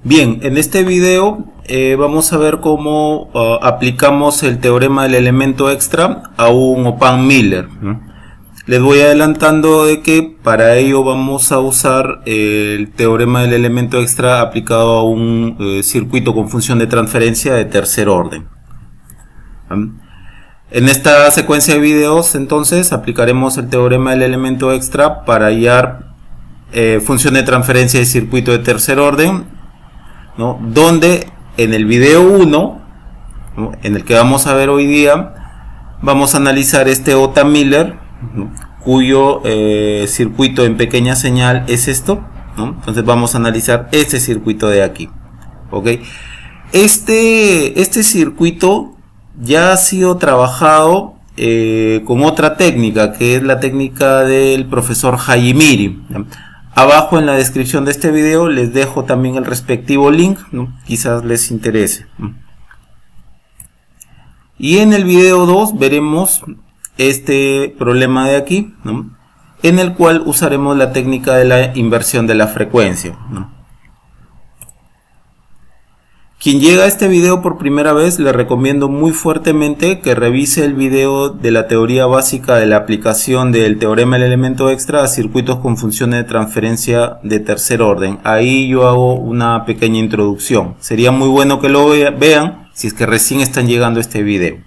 Bien, en este video vamos a ver cómo aplicamos el teorema del elemento extra a un Opamm-Miller, ¿no? Les voy adelantando de que para ello vamos a usar el teorema del elemento extra aplicado a un circuito con función de transferencia de tercer orden. En esta secuencia de videos entonces aplicaremos el teorema del elemento extra para hallar función de transferencia de circuito de tercer orden, ¿no? Donde en el video 1, ¿no?, en el que vamos a ver hoy día, vamos a analizar este Opamm-Miller, ¿no?, cuyo circuito en pequeña señal es esto, ¿no? Entonces vamos a analizar este circuito de aquí, ¿ok? Este circuito ya ha sido trabajado con otra técnica, que es la técnica del profesor Hajimiri, ¿no? Abajo en la descripción de este video les dejo también el respectivo link, ¿no? Quizás les interese. Y en el video 2 veremos este problema de aquí, ¿no?, en el cual usaremos la técnica de la inversión de la frecuencia, ¿no? Quien llega a este video por primera vez, le recomiendo muy fuertemente que revise el video de la teoría básica de la aplicación del teorema del elemento extra a circuitos con funciones de transferencia de tercer orden. Ahí yo hago una pequeña introducción. Sería muy bueno que lo vean si es que recién están llegando a este video.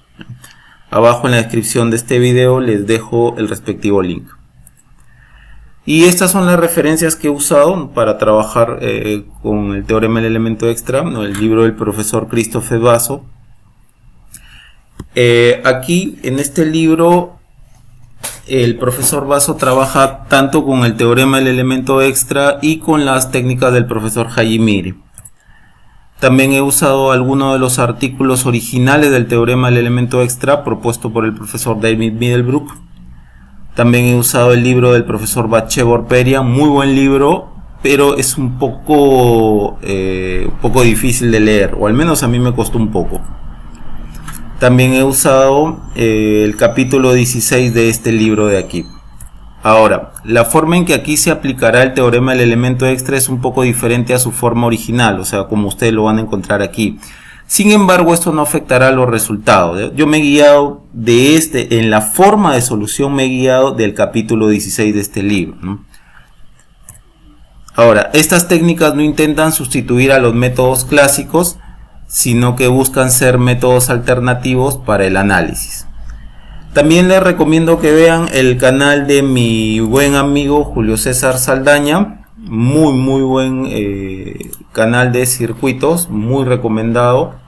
Abajo en la descripción de este video les dejo el respectivo link. Y estas son las referencias que he usado para trabajar con el teorema del elemento extra, ¿no?, el libro del profesor Christopher Basso. Aquí en este libro el profesor Basso trabaja tanto con el teorema del elemento extra y con las técnicas del profesor Hajimiri. También he usado algunos de los artículos originales del teorema del elemento extra propuesto por el profesor David Middlebrook. También he usado el libro del profesor Batchevorperia, muy buen libro, pero es un poco difícil de leer, o al menos a mí me costó un poco. También he usado el capítulo 16 de este libro de aquí. Ahora, la forma en que aquí se aplicará el teorema del elemento extra es un poco diferente a su forma original, o sea, como ustedes lo van a encontrar aquí. Sin embargo, esto no afectará los resultados. Yo me he guiado en la forma de solución me he guiado del capítulo 16 de este libro, ¿no? Ahora, estas técnicas no intentan sustituir a los métodos clásicos, sino que buscan ser métodos alternativos para el análisis. También les recomiendo que vean el canal de mi buen amigo Julio César Saldaña, muy buen canal de circuitos, muy recomendado.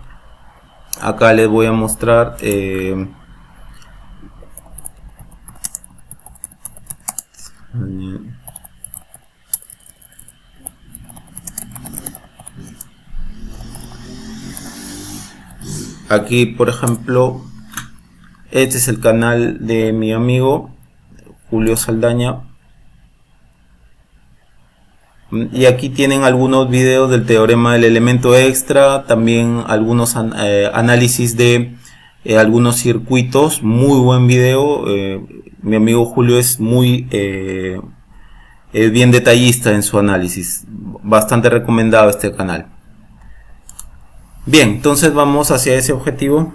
Acá les voy a mostrar aquí, por ejemplo, este es el canal de mi amigo Julio Saldaña. Y aquí tienen algunos videos del teorema del elemento extra, también algunos análisis de algunos circuitos, muy buen video. Mi amigo Julio es muy bien detallista en su análisis, bastante recomendado este canal. Bien, entonces vamos hacia ese objetivo.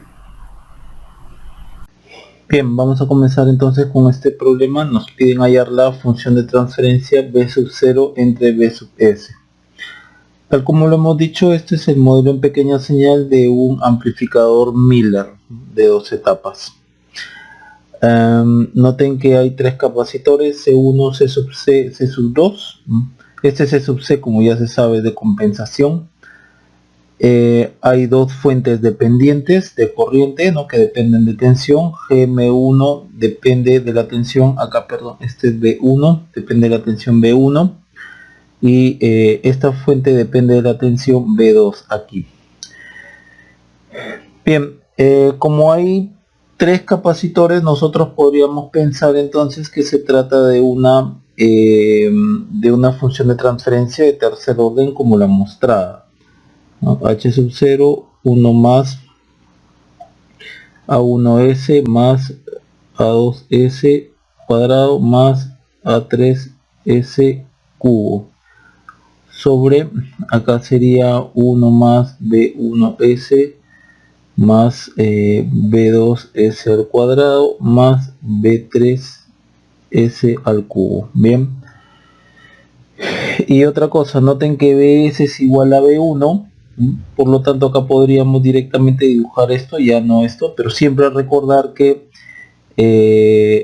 Bien, vamos a comenzar entonces con este problema. Nos piden hallar la función de transferencia b sub 0 entre b sub s. Tal como lo hemos dicho, este es el modelo en pequeña señal de un amplificador Miller de dos etapas. Noten que hay tres capacitores, C1, C sub C, C sub 2. Este C sub C, como ya se sabe, de compensación. Hay dos fuentes dependientes de corriente, ¿no?, que dependen de tensión. GM1 depende de la tensión, este es B1, depende de la tensión B1, y esta fuente depende de la tensión B2 aquí. Bien, como hay tres capacitores, nosotros podríamos pensar entonces que se trata de una función de transferencia de tercer orden como la mostrada, ¿no? H sub 0, 1 más A1S más A2S cuadrado más A3S cubo sobre, acá sería 1 más B1S más B2S al cuadrado más B3S al cubo. Bien, y otra cosa, noten que BS es igual a B1, por lo tanto acá podríamos directamente dibujar esto, ya no esto, pero siempre recordar que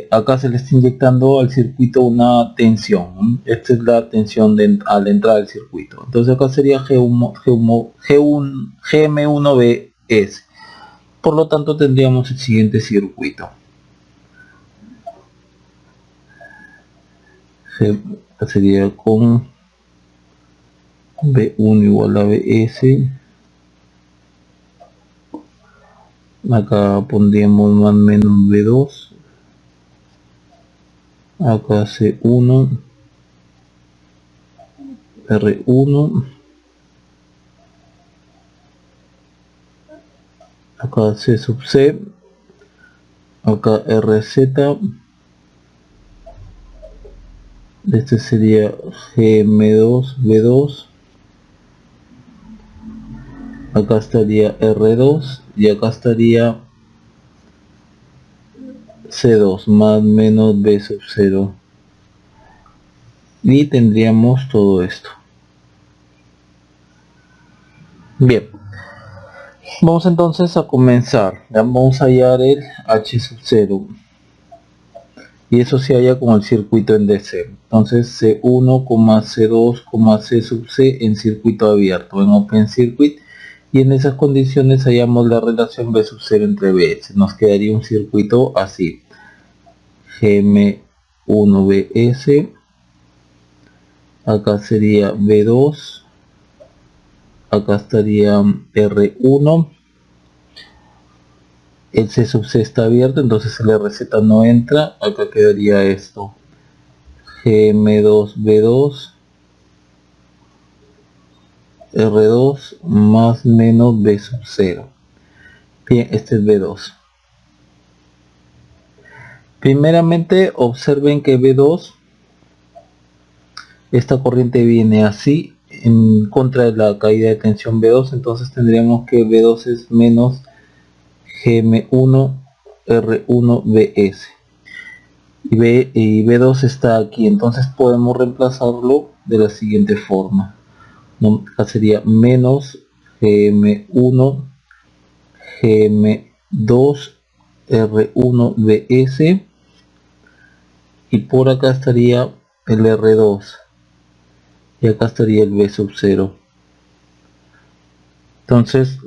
acá se le está inyectando al circuito una tensión, ¿no? Esta es la tensión a la entrada del circuito. Entonces acá sería GM1BS. Por lo tanto tendríamos el siguiente circuito. Acá sería con B1 igual a BS. Acá pondríamos más o menos B2. Acá C1, R1, acá C sub C, acá RZ, este sería GM2, B2, acá estaría R2 y acá estaría C2 más menos B sub 0 y tendríamos todo esto. Bien, vamos entonces a comenzar. Vamos a hallar el H sub 0 y eso se halla con el circuito en DC. Entonces C1, C2, C sub C en circuito abierto, en Open Circuit, y en esas condiciones hallamos la relación B sub 0 entre BS. Nos quedaría un circuito así: GM1BS, acá sería B2, acá estaría R1, el C sub C está abierto, entonces el RZ no entra, acá quedaría esto: GM2B2, R2 más menos B sub 0. Bien, este es B2. Primeramente observen que B2, esta corriente viene así en contra de la caída de tensión B2, entonces tendríamos que B2 es menos GM1 R1 BS y B2 está aquí, entonces podemos reemplazarlo de la siguiente forma, ¿no? Acá sería menos GM1 GM2 R1 BS y por acá estaría el R2 y acá estaría el B sub 0. Entonces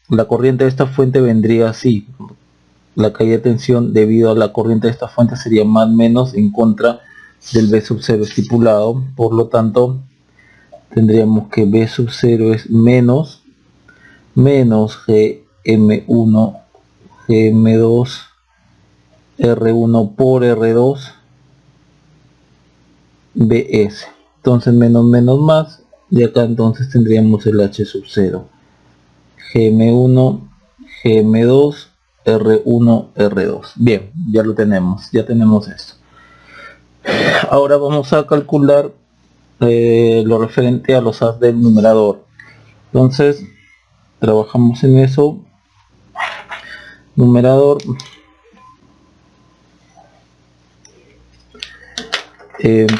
la corriente de esta fuente vendría así: la caída de tensión debido a la corriente de esta fuente sería más menos en contra del B sub 0 estipulado, por lo tanto tendríamos que B sub 0 es menos GM1 GM2 R1 por R2 BS. Entonces menos menos más, y acá entonces tendríamos el H sub 0, GM1 GM2 R1 R2. Bien, ya lo tenemos, ya tenemos esto. Ahora vamos a calcular lo referente a los as del numerador. Entonces trabajamos en eso. Numerador,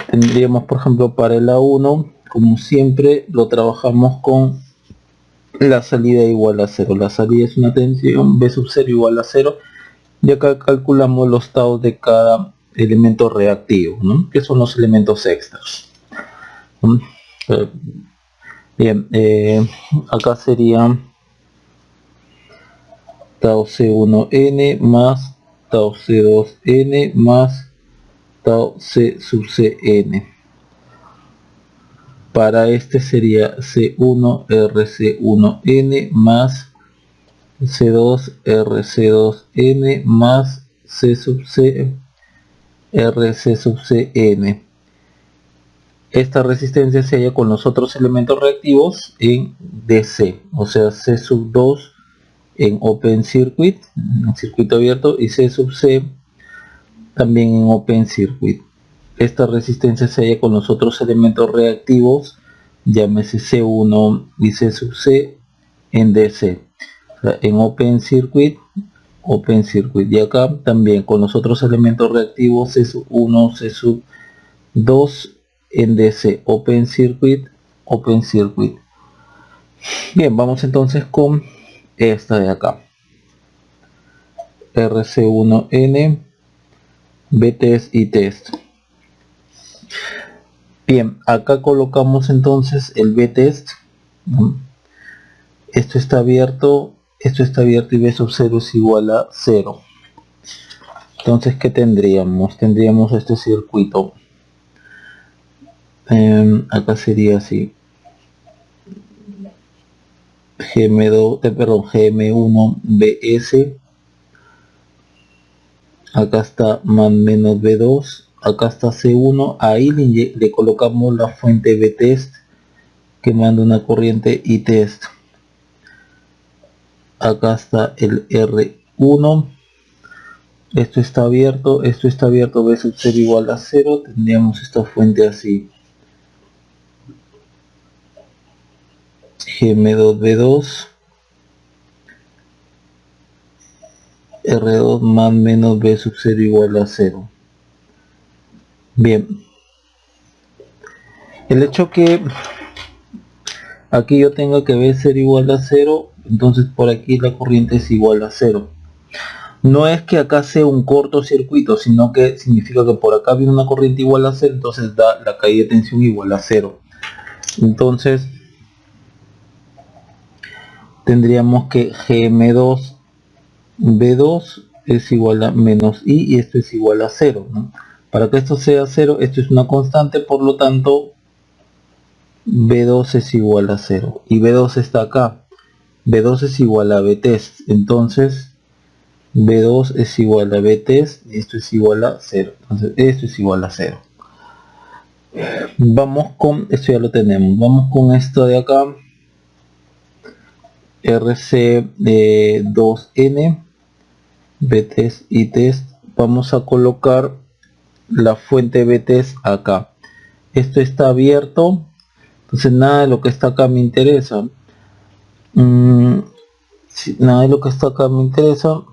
tendríamos por ejemplo para el A1, como siempre lo trabajamos con la salida igual a 0. La salida es una tensión B sub 0 igual a 0, y acá calculamos los taos de cada elemento reactivo, ¿no? Que son los elementos extras. Bien, acá sería tau C1n más tau C2n más tau C sub Cn. Para este sería C1 RC1n más C2 RC2n más C sub C RC sub Cn. Esta resistencia se halla con los otros elementos reactivos en DC, o sea C sub 2 en Open Circuit, en circuito abierto, y C sub C también en Open Circuit. Esta resistencia se halla con los otros elementos reactivos llámese C1 y C sub C en DC, o sea, en Open Circuit, y acá también con los otros elementos reactivos C sub 1, C sub 2 en DC, Open Circuit. Bien, vamos entonces con esta de acá, RC1N, BTEST y test. Bien, acá colocamos entonces el BTEST. Esto está abierto y B sub 0 es igual a 0. Entonces, ¿qué tendríamos? Tendríamos este circuito. Acá sería así. GM1 BS. Acá está más menos B2. Acá está C1. Ahí le colocamos la fuente BTEST que manda una corriente ITEST. Acá está el R1. Esto está abierto, B sub 0 igual a 0. Tendríamos esta fuente así. GM2B2 R2 más menos B sub 0 igual a 0. Bien, el hecho que aquí yo tenga que B ser igual a 0, entonces por aquí la corriente es igual a 0. No es que acá sea un cortocircuito, sino que significa que por acá viene una corriente igual a 0, entonces da la caída de tensión igual a 0. Entonces tendríamos que GM2 B2 es igual a menos I y esto es igual a 0, ¿no? Para que esto sea 0, esto es una constante, por lo tanto B2 es igual a 0 y B2 está acá. B2 es igual a BTEST, entonces B2 es igual a BTEST y esto es igual a 0, entonces esto es igual a 0. Vamos con, esto ya lo tenemos, vamos con esto de acá, RC2N, BTEST y test. Vamos a colocar la fuente BTEST acá. Esto está abierto, entonces nada de lo que está acá me interesa. Nada de lo que está acá me interesa.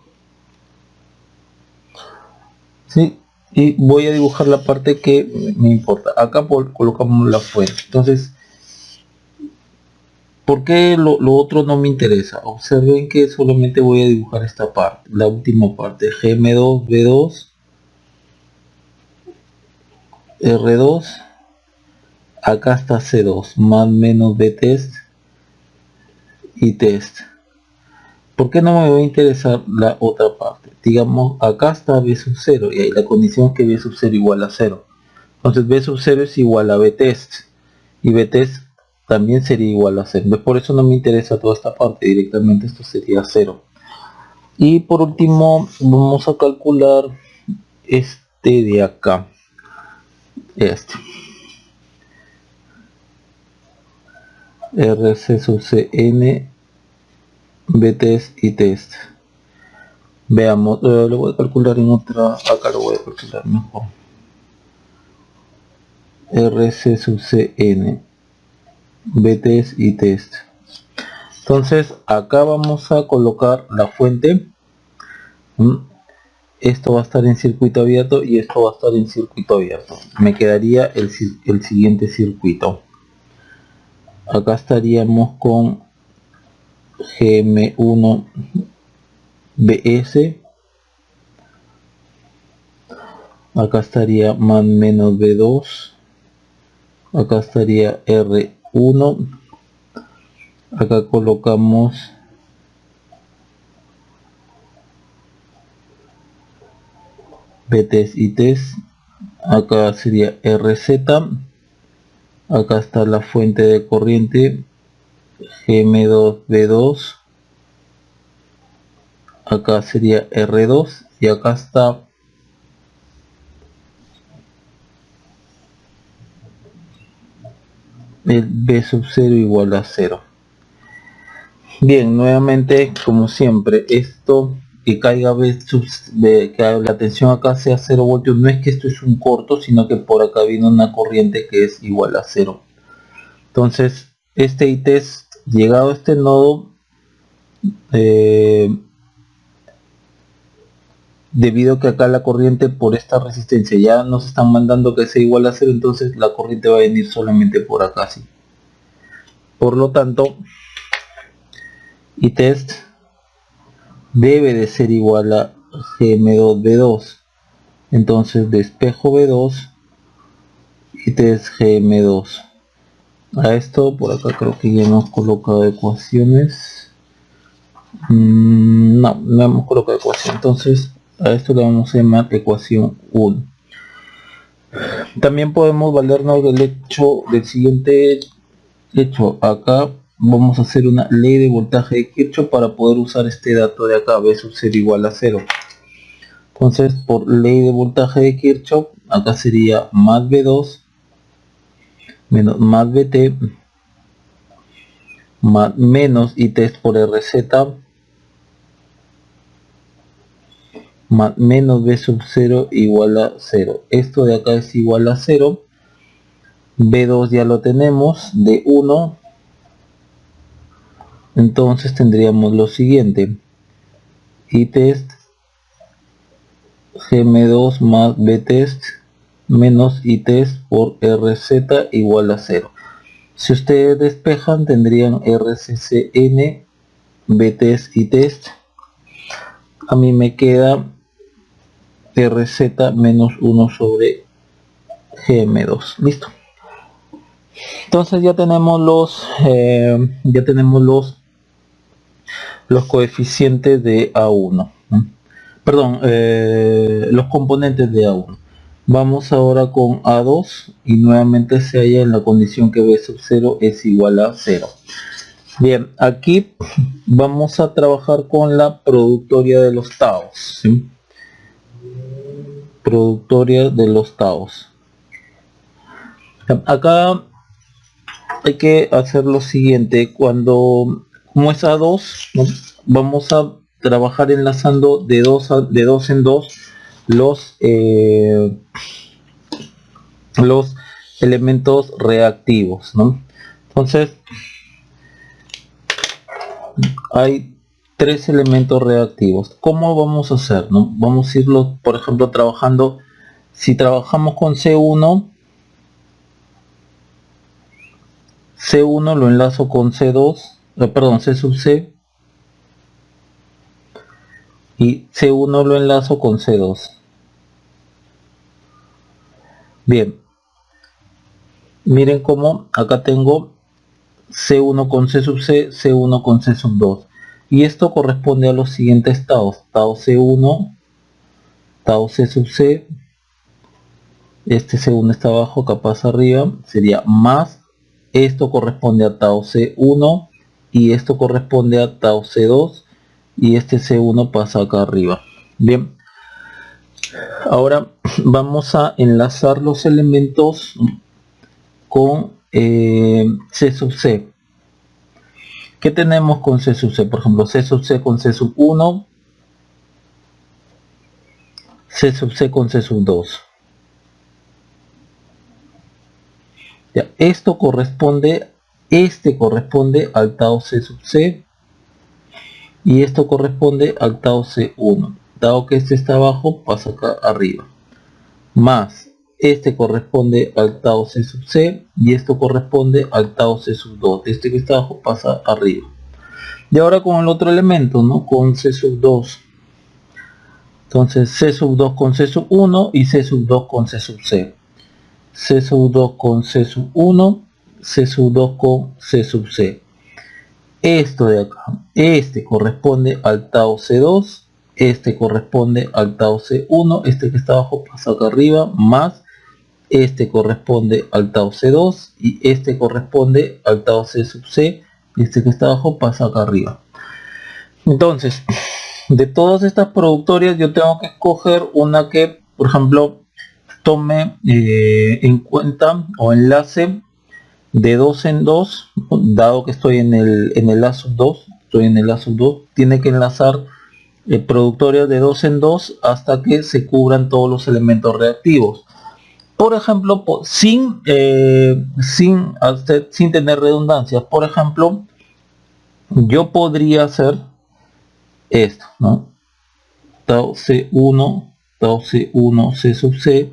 ¿Sí? Y voy a dibujar la parte que me importa. Acá colocamos la fuente. Entonces, ¿por qué lo otro no me interesa? Observen que solamente voy a dibujar esta parte, la última parte. GM2, B2, R2, acá está C2, más menos BTEST y test. ¿Por qué no me va a interesar la otra parte? Digamos, acá está B sub 0 y ahí la condición es que B sub 0 igual a 0. Entonces B sub 0 es igual a BTEST y BTEST también sería igual a 0. Por eso no me interesa toda esta parte, directamente esto sería 0. Y por último vamos a calcular este de acá, este RC sub CN, BTEST y test. Veamos, lo voy a calcular en otra, acá lo voy a calcular mejor. RC sub CN, BTEST y test. Entonces acá vamos a colocar la fuente. Esto va a estar en circuito abierto y esto va a estar en circuito abierto. Me quedaría el siguiente circuito. Acá estaríamos con GM1 BS. Acá estaría más menos B2. Acá estaría R1. Acá colocamos BTEST y test. Acá sería RZ. Acá está la fuente de corriente GM2B2. Acá sería R2 y acá está el B sub 0 igual a 0. Bien, nuevamente como siempre, esto que caiga B sub, que la tensión acá sea 0 voltios, no es que esto es un corto, sino que por acá viene una corriente que es igual a 0. Entonces este ITEST, llegado a este nodo, debido a que acá la corriente por esta resistencia ya nos están mandando que sea igual a 0, entonces la corriente va a venir solamente por acá, ¿sí? Por lo tanto, ITEST debe de ser igual a GM2B2. Entonces despejo B2 ITEST GM2. A esto por acá creo que ya hemos colocado ecuaciones. No hemos colocado ecuación. Entonces a esto le vamos a llamar ecuación 1. También podemos valernos del siguiente hecho. Acá vamos a hacer una ley de voltaje de Kirchhoff para poder usar este dato de acá, B sub 0 igual a 0. Entonces por ley de voltaje de Kirchhoff, acá sería más B2 menos más BT menos ITEST por RZ más menos B sub 0 igual a 0. Esto de acá es igual a 0. B2 ya lo tenemos de 1. Entonces tendríamos lo siguiente: ITEST GM2 más BTEST menos ITEST por RZ igual a 0. Si ustedes despejan, tendrían RCCN BTEST ITEST. A mí me queda RZ menos 1 sobre GM2. Listo. Entonces ya tenemos los coeficientes de A1. Perdón, los componentes de A1. Vamos ahora con A2 y nuevamente se halla en la condición que B sub 0 es igual a 0. Bien, aquí vamos a trabajar con la productoria de los taos, ¿sí? Productoria de los taos. Acá hay que hacer lo siguiente: como es A2, ¿no? Vamos a trabajar enlazando de dos en dos los elementos reactivos, ¿no? Entonces hay 3 elementos reactivos. ¿Cómo vamos a hacer, no? Vamos a irlo, por ejemplo, trabajando. Si trabajamos con C1 lo enlazo con C2, perdón, C sub C, y C1 lo enlazo con C2. Bien, miren cómo acá tengo C1 con C sub C, C1 con C sub 2, y esto corresponde a los siguientes taos: tao C1, tao C sub C, este C1 está abajo, acá pasa arriba, sería más, esto corresponde a tao C1 y esto corresponde a tao C2, y este C1 pasa acá arriba. Bien, ahora vamos a enlazar los elementos con C sub C. ¿Qué tenemos con C sub C? Por ejemplo, C sub C con C sub 1, C sub C con C sub 2. Ya, esto corresponde, este corresponde al tao C sub C y esto corresponde al tao C1. Dado que este está abajo, pasa acá arriba. Más, este corresponde al tao C sub C y esto corresponde al tao C sub 2. Este que está abajo pasa arriba. Y ahora con el otro elemento, ¿no? Con C sub 2. Entonces C sub 2 con C sub 1 y C sub 2 con C sub C. C sub 2 con C sub 1, C sub 2 con C sub C. Esto de acá, este corresponde al tao C2, este corresponde al tao C1, este que está abajo pasa acá arriba, más este corresponde al tao C2 y este corresponde al tao C sub C, y este que está abajo pasa acá arriba. Entonces, de todas estas productorias yo tengo que escoger una que, por ejemplo, tome en cuenta o enlace de 2 en 2, dado que estoy en el A sub 2, tiene que enlazar productorias de 2 en 2 hasta que se cubran todos los elementos reactivos. Por ejemplo, sin tener redundancias, por ejemplo, yo podría hacer esto, ¿no? Tau C1, tau C1, C sub C,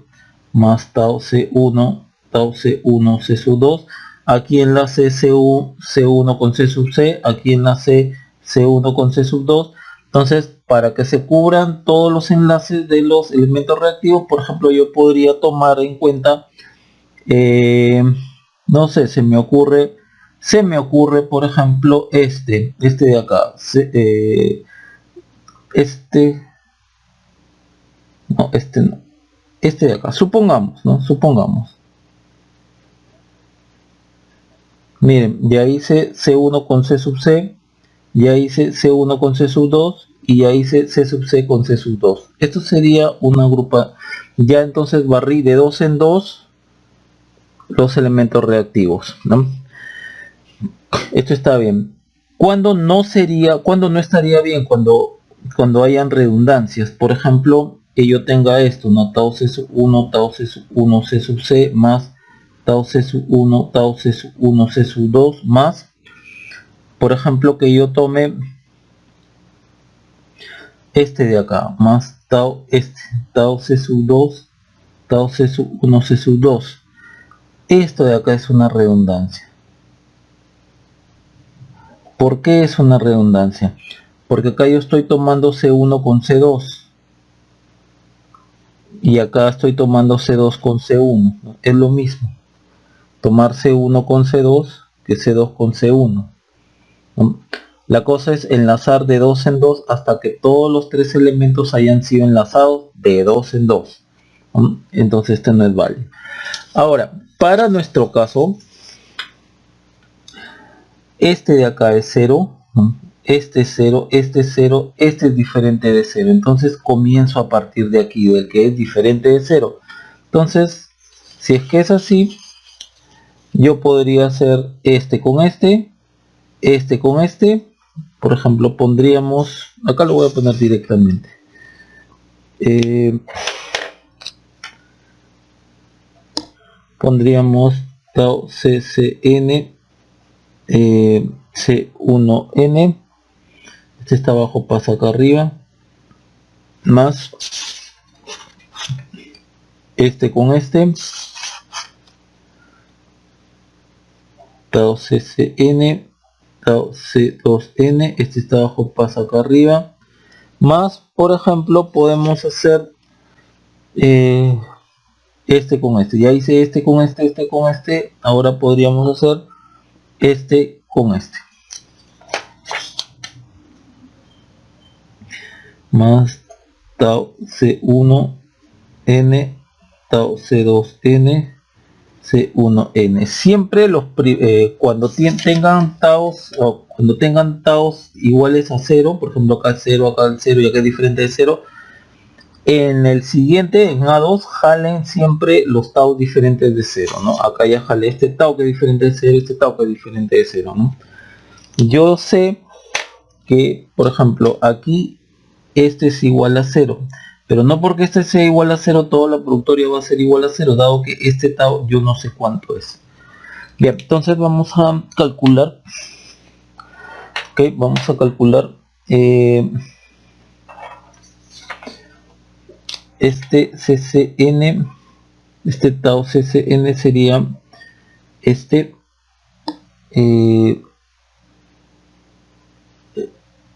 más tau C1, tau C1, C sub 2. Aquí enlace C1 con C sub C, aquí enlace C1 con C sub 2. Entonces, para que se cubran todos los enlaces de los elementos reactivos, por ejemplo, yo podría tomar en cuenta, no sé, se me ocurre, por ejemplo, este de acá, no, este de acá, supongamos, ¿no? Supongamos. Miren, ya hice C1 con C sub C, ya hice C1 con C sub 2 y ya hice C sub C con C sub 2. Esto sería una grupa. Ya entonces barrí de 2 en 2 los elementos reactivos, ¿no? Esto está bien. Cuando no estaría bien? Cuando hayan redundancias. Por ejemplo, que yo tenga esto, ¿no? Tau C sub 1, tau C sub 1, C sub C, más tau C sub 1, tau C sub 1, C sub 2, más, por ejemplo, que yo tome este de acá, más tau C sub 2, tau C sub 1, C sub 2. Esto de acá es una redundancia. ¿Por qué es una redundancia? Porque acá yo estoy tomando C1 con C2 y acá estoy tomando C2 con C1, ¿no? Es lo mismo tomar C1 con C2 que C2 con C1, ¿no? La cosa es enlazar de 2 en 2 hasta que todos los tres elementos hayan sido enlazados de 2 en 2, ¿no? Entonces este no es válido. Ahora, para nuestro caso, este de acá es 0, ¿no? Este es 0, este es 0, este es diferente de 0. Entonces comienzo a partir de aquí, del que es diferente de 0. Entonces, si es que es así, yo podría hacer este con este con este. Por ejemplo, pondríamos, acá lo voy a poner directamente. Pondríamos tau CCN C1N. Este está abajo, pasa acá arriba, más este con este, tau CCN, tau C2N, este está abajo, pasa acá arriba, más, por ejemplo, podemos hacer este con este. Ya hice este con este con este, ahora podríamos hacer este con este, más tau C1N, tau C2N, C1N. Siempre cuando tengan taus, o cuando tengan taus iguales a 0, por ejemplo acá 0, acá el 0 y acá es diferente de 0, en el siguiente, en A2, jalen siempre los taus diferentes de 0, ¿no? Acá ya jale este tau que es diferente de 0, este tau que es diferente de 0, ¿no? Yo sé que, por ejemplo, aquí este es igual a 0, pero no porque este sea igual a 0 toda la productoria va a ser igual a 0, dado que este tau yo no sé cuánto es. Bien, entonces vamos a calcular. Ok, vamos a calcular este CCN, este tau CCN sería este,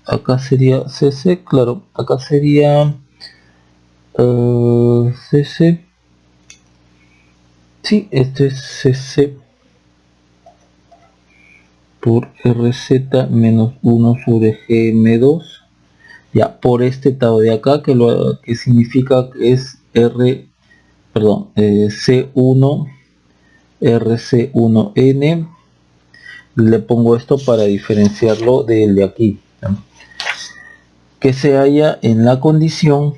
acá sería CC, claro, acá sería CC, sí, este es CC por RZ menos 1 sobre GM2, ya, por este tau de acá, que significa que es C1 RC1N. Le pongo esto para diferenciarlo del de aquí, ¿no? Que se halla en la condición,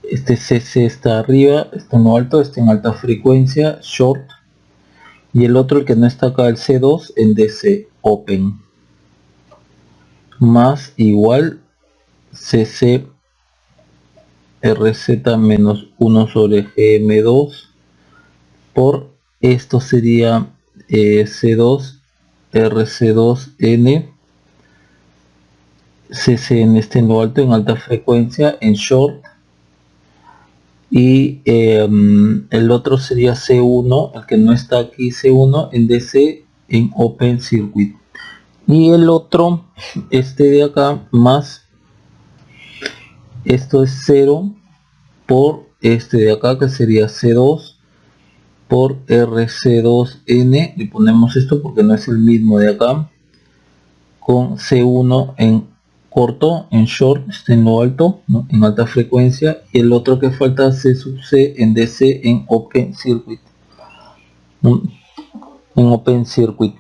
este CC está arriba, está en lo alto, está en alta frecuencia, short, y el otro, el que no está acá, el C2, en DC open, más igual CC RZ menos 1 sobre GM2 por esto sería C2 RC2N CCN está en lo alto, en alta frecuencia, en short, y el otro sería C1, el que no está aquí, C1 en DC en open circuit, y el otro, este de acá, más esto es 0 por este de acá, que sería C2 por RC2N, y ponemos esto porque no es el mismo de acá, con C1 en corto, en short, está en lo alto, ¿no? En alta frecuencia, y el otro que falta C sub C en DC en open circuit, en open circuit.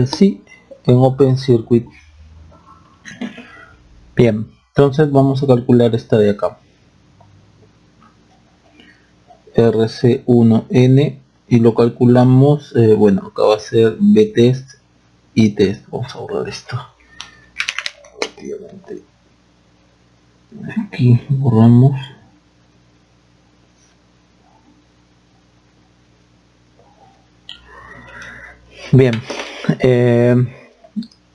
Sí, en open circuit. Bien, entonces vamos a calcular esta de acá, RC1N, y lo calculamos, bueno, acá va a ser B-test y test. Vamos a borrar esto, obviamente, aquí borramos. Bien,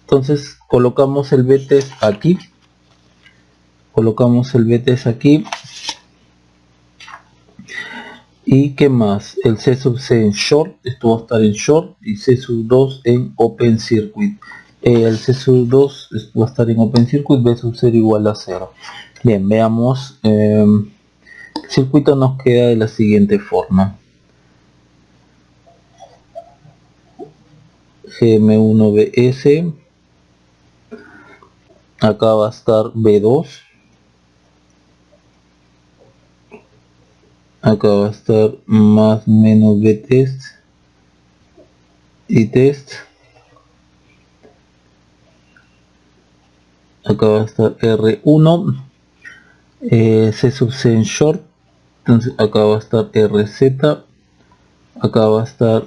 entonces colocamos el B-test aquí, y qué más, el C sub C en short, esto va a estar en short, y C sub 2 en open circuit. El C sub 2 va a estar en open circuit, B sub 0 igual a 0. Bien, veamos, el circuito nos queda de la siguiente forma: GM1BS, acá va a estar B2, acá va a estar más menos B-test y test, acá va a estar R1, C sub C en short, entonces acá va a estar RZ, acá va a estar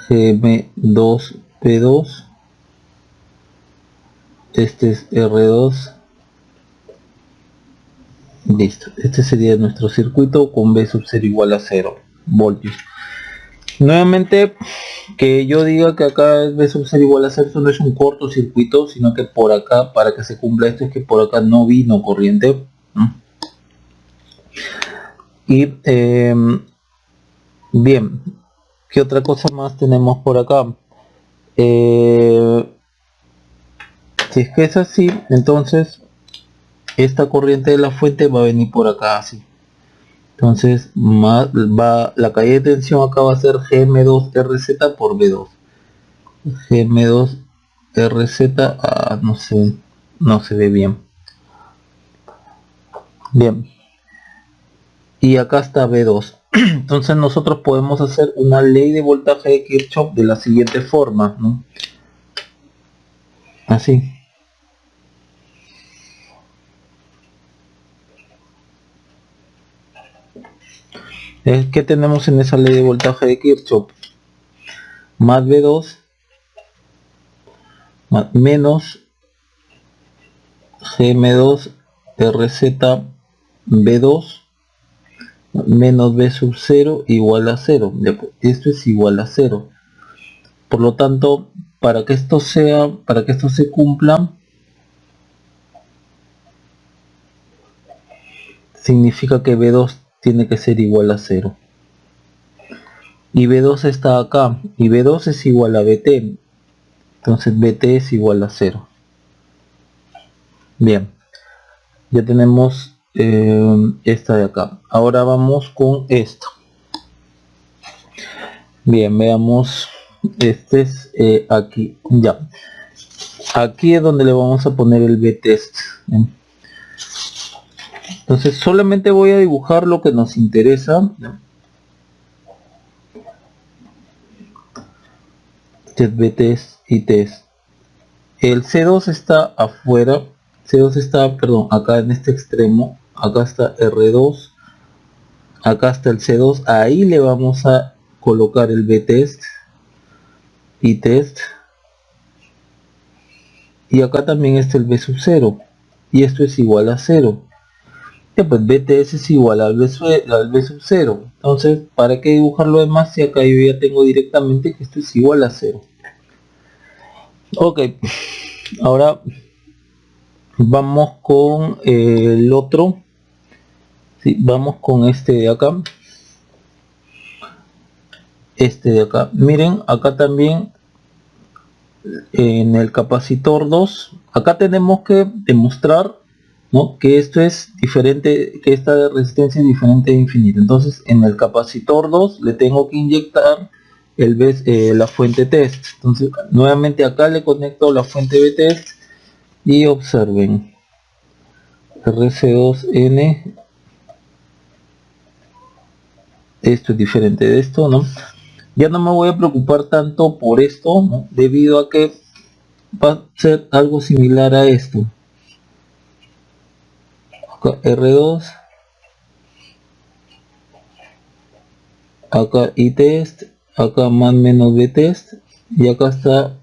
GM2P2, este es R2. Listo, este sería nuestro circuito con B sub 0 igual a 0 voltios. Nuevamente, que yo diga que acá es B sub 0 igual a 0, esto no es un cortocircuito, sino que por acá, para que se cumpla esto, es que por acá no vino corriente. Y bien, ¿qué otra cosa más tenemos por acá? Si es que es así, entonces esta corriente de la fuente va a venir por acá así. Entonces la caída de tensión acá va a ser GM2RZ por B2. GM2RZ, no sé, no se ve bien. Bien. Y acá está B2. Entonces nosotros podemos hacer una ley de voltaje de Kirchhoff de la siguiente forma, ¿no? Así. ¿Qué tenemos en esa ley de voltaje de Kirchhoff? Más B2 menos GM2 RZ B2 menos B sub 0 igual a 0. Esto es igual a 0. Por lo tanto, para que esto se cumpla, significa que B2 tiene que ser igual a 0. Y B2 está acá, y B2 es igual a BT. Entonces BT es igual a 0. Bien, ya tenemos esta de acá. Ahora vamos con esto. Bien, veamos, este es aquí, ya. Aquí es donde le vamos a poner el B-test. Entonces solamente voy a dibujar lo que nos interesa. Test B-test y test. El C2 está afuera, C2 está, perdón, acá en este extremo, acá está R2, acá está el C2, ahí le vamos a colocar el B-test y test, y acá también está el B sub 0, y esto es igual a 0. Ya, pues BTS es igual al B sub 0. Entonces, ¿para qué dibujar lo demás si acá yo ya tengo directamente que esto es igual a 0? Ok, ahora vamos con el otro. Sí, vamos con este de acá. Este de acá. Miren, acá también en el capacitor 2, acá tenemos que demostrar, ¿no?, que esto es diferente, que esta resistencia es diferente de infinito. Entonces en el capacitor 2 le tengo que inyectar la fuente test. Entonces nuevamente acá le conecto la fuente btest y observen, RC2N, esto es diferente de esto, ¿no? Ya no me voy a preocupar tanto por esto, ¿no?, debido a que va a ser algo similar a esto. Acá R2, acá itest, acá más menos btest, y acá está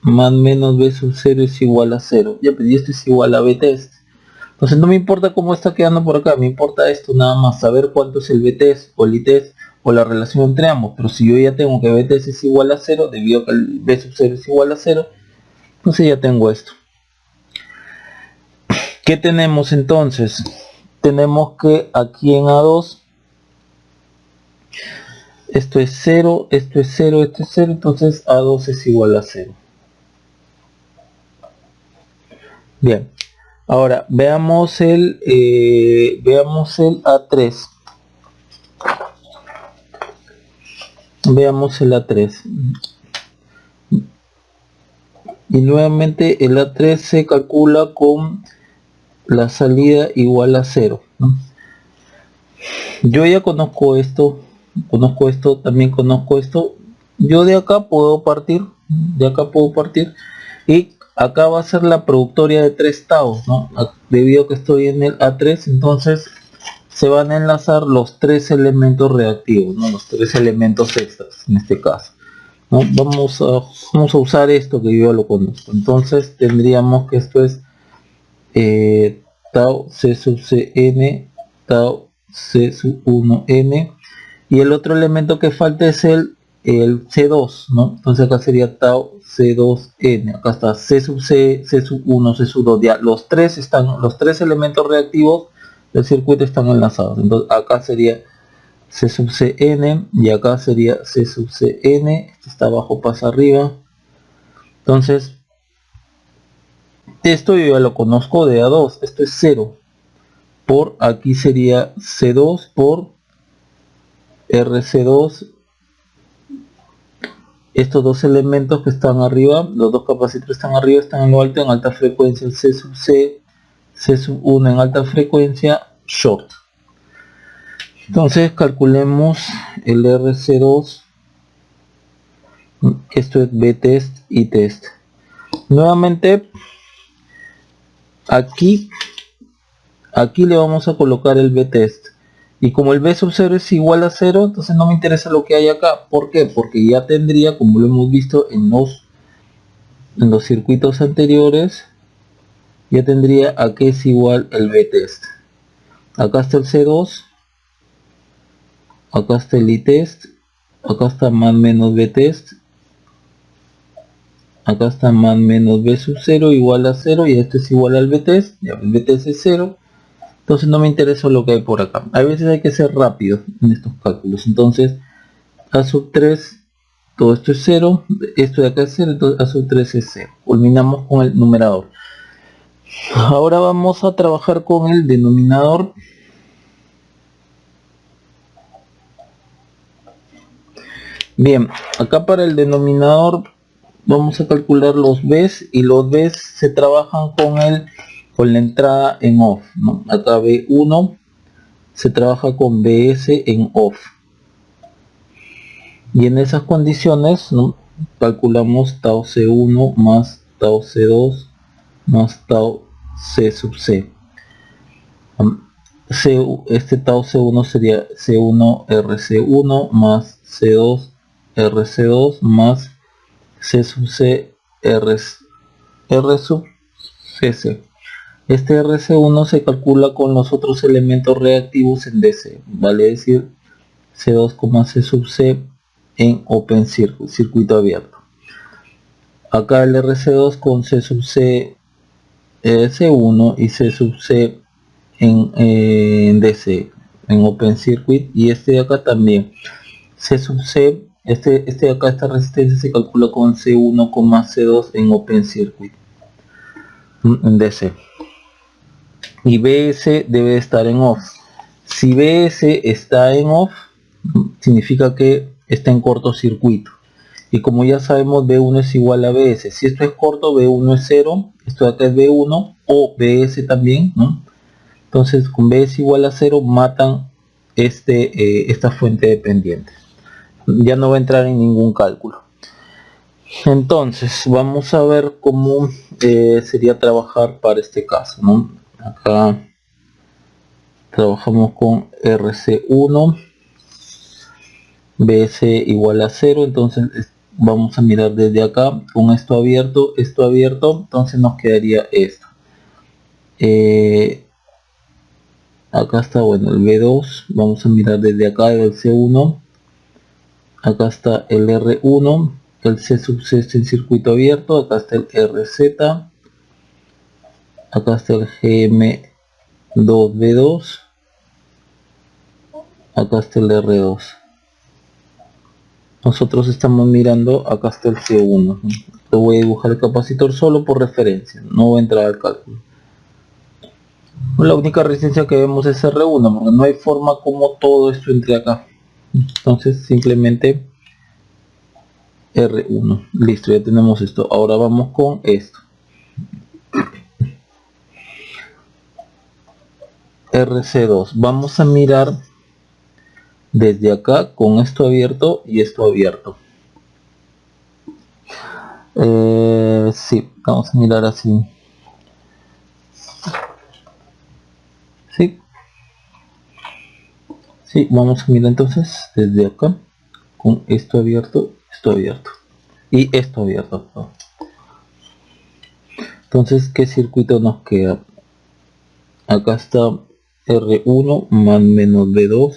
más menos b sub 0 es igual a 0. Ya, pues, y esto es igual a btest. Entonces no me importa cómo está quedando por acá, me importa esto nada más, saber cuánto es el btest o el itest o la relación entre ambos. Pero si yo ya tengo que btest es igual a 0, debido a que el b sub 0 es igual a 0, entonces ya tengo esto. ¿Qué tenemos entonces? Tenemos que aquí en A2 esto es 0, esto es 0, esto es 0, entonces A2 es igual a 0. Bien, ahora veamos el A3. Veamos el A3. Y nuevamente el A3 se calcula con la salida igual a 0, ¿no? Yo ya conozco esto, también conozco esto. Yo de acá puedo partir, y acá va a ser la productoria de 3 taos, ¿no? Debido a que estoy en el A3, entonces se van a enlazar los 3 elementos reactivos, ¿no?, los 3 elementos extras en este caso, ¿no? Vamos a usar esto que yo lo conozco. Entonces tendríamos que esto es tau c sub cn, tau c sub 1n, y el otro elemento que falta es el C2, ¿no? Entonces acá sería tau C2n, acá está C sub C, C sub 1, C sub 2, ya los tres elementos reactivos del circuito están enlazados. Entonces acá sería C sub Cn y acá sería C sub Cn, este está abajo, pasa arriba. Entonces esto yo ya lo conozco de A2, esto es 0, por aquí sería C2 por RC2. Estos dos elementos que están arriba, los dos capacitores están arriba, están en lo alto, en alta frecuencia, el C sub C, C sub 1 en alta frecuencia, short. Entonces calculemos el RC2, esto es btest y test. Nuevamente aquí le vamos a colocar el btest, y como el b sub 0 es igual a 0, entonces no me interesa lo que hay acá. ¿Por qué? Porque ya tendría, como lo hemos visto en los circuitos anteriores, ya tendría a que es igual el btest. Acá está el C2, acá está el itest, acá está más menos btest, acá está más menos b sub 0 igual a 0, y esto es igual al btest, ya el btest es 0. Entonces no me interesa lo que hay por acá. A veces hay que ser rápido en estos cálculos. Entonces a sub 3, todo esto es 0, esto de acá es 0, entonces a sub 3 es 0. Culminamos con el numerador. Ahora vamos a trabajar con el denominador. Bien, acá para el denominador vamos a calcular los B's, y los B's se trabajan con la entrada en off, ¿no? Acá B1 se trabaja con BS en off, y en esas condiciones, ¿no?, calculamos tau C1 más tau C2 más tau C sub C. Este tau C1 sería C1 RC1 más C2 RC2 más C sub C R sub CC. Este RC1 se calcula con los otros elementos reactivos en DC, vale decir C2, C sub C en Open Circuit, circuito abierto. Acá el RC2 con C sub C C1 y C sub C en DC, en Open Circuit, y este de acá también. C sub C, este de acá, esta resistencia se calcula con C1, C2 en Open Circuit, en DC. Y BS debe estar en off. Si BS está en off, significa que está en cortocircuito. Y como ya sabemos, B1 es igual a BS. Si esto es corto, B1 es 0. Esto de acá es B1 o BS también, ¿no? Entonces, con BS igual a 0, matan esta fuente dependiente. Ya no va a entrar en ningún cálculo. Entonces, vamos a ver cómo sería trabajar para este caso, ¿no? Acá trabajamos con RC1, BS igual a 0, entonces vamos a mirar desde acá con esto abierto, entonces nos quedaría esto. Acá está, bueno, el B2, vamos a mirar desde acá el C1, acá está el R1, el C sub C está en circuito abierto, acá está el RZ, acá está el GM2B2, acá está el R2. Nosotros estamos mirando, acá está el C1. Lo voy a dibujar el capacitor solo por referencia, no voy a entrar al cálculo. La única resistencia que vemos es R1, porque no hay forma como todo esto entre acá. Entonces simplemente R1. Listo, ya tenemos esto. Ahora vamos con esto. RC2. Vamos a mirar desde acá con esto abierto y esto abierto. Sí, vamos a mirar así. Sí, vamos a mirar entonces desde acá con esto abierto y esto abierto. Entonces, ¿qué circuito nos queda? Acá está R1 más menos B2.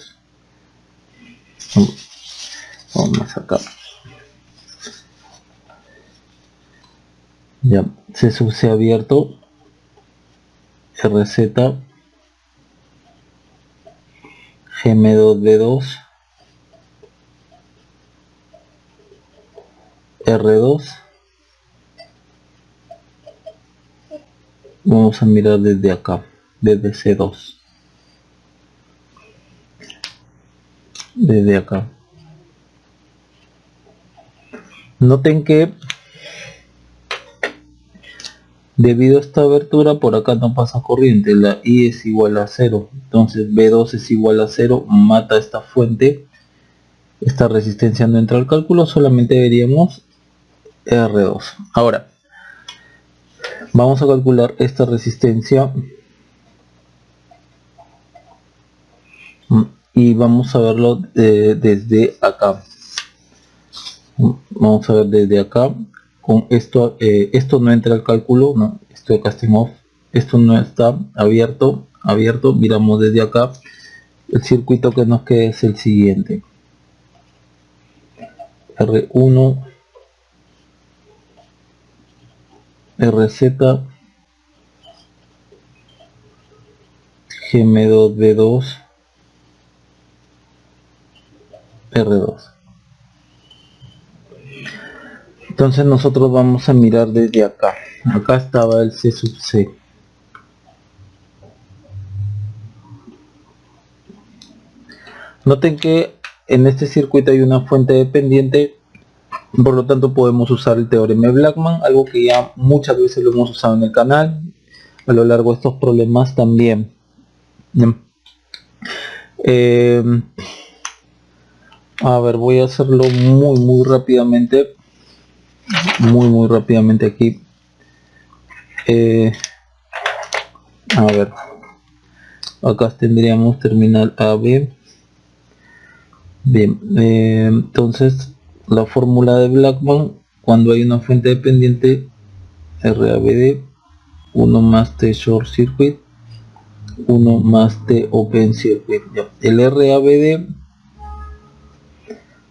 Vamos a sacar. Ya, C sub C abierto, RZ, GM2B2, R2. Vamos a mirar desde acá, desde C2. Desde acá. Noten que debido a esta abertura por acá no pasa corriente, la I es igual a 0, entonces B2 es igual a 0, mata esta fuente, esta resistencia no entra al cálculo, solamente veríamos R2. Ahora, vamos a calcular esta resistencia y vamos a verlo desde acá. Vamos a ver desde acá. Con esto, esto no entra al cálculo, ¿no? Esto de acá está en off, esto no está abierto, miramos desde acá. El circuito que nos queda es el siguiente: R1, RZ, GM2B2, R2. Entonces nosotros vamos a mirar desde acá. Acá estaba el C sub C. Noten que en este circuito hay una fuente dependiente, por lo tanto podemos usar el teorema de Blackman, algo que ya muchas veces lo hemos usado en el canal a lo largo de estos problemas también. A ver, voy a hacerlo muy rápidamente, muy rápidamente aquí. A ver, acá tendríamos terminal AB. Bien, entonces la fórmula de Blackman, cuando hay una fuente dependiente, RABD 1 más T short circuit, 1 más T open circuit. Ya. El RABD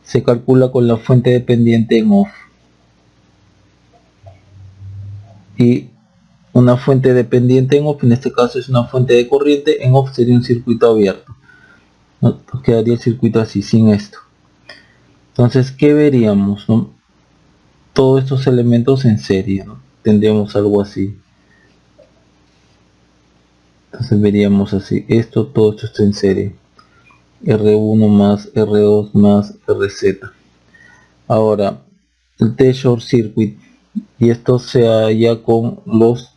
se calcula con la fuente dependiente en off, y una fuente dependiente en off, en este caso es una fuente de corriente, en off sería un circuito abierto, ¿no? Quedaría el circuito así, sin esto. Entonces, ¿qué veríamos, no? Todos estos elementos en serie, ¿no? Tendríamos algo así. Entonces veríamos así, todo esto está en serie, R1 más R2 más RZ. Ahora el T short circuit, y esto se halla con los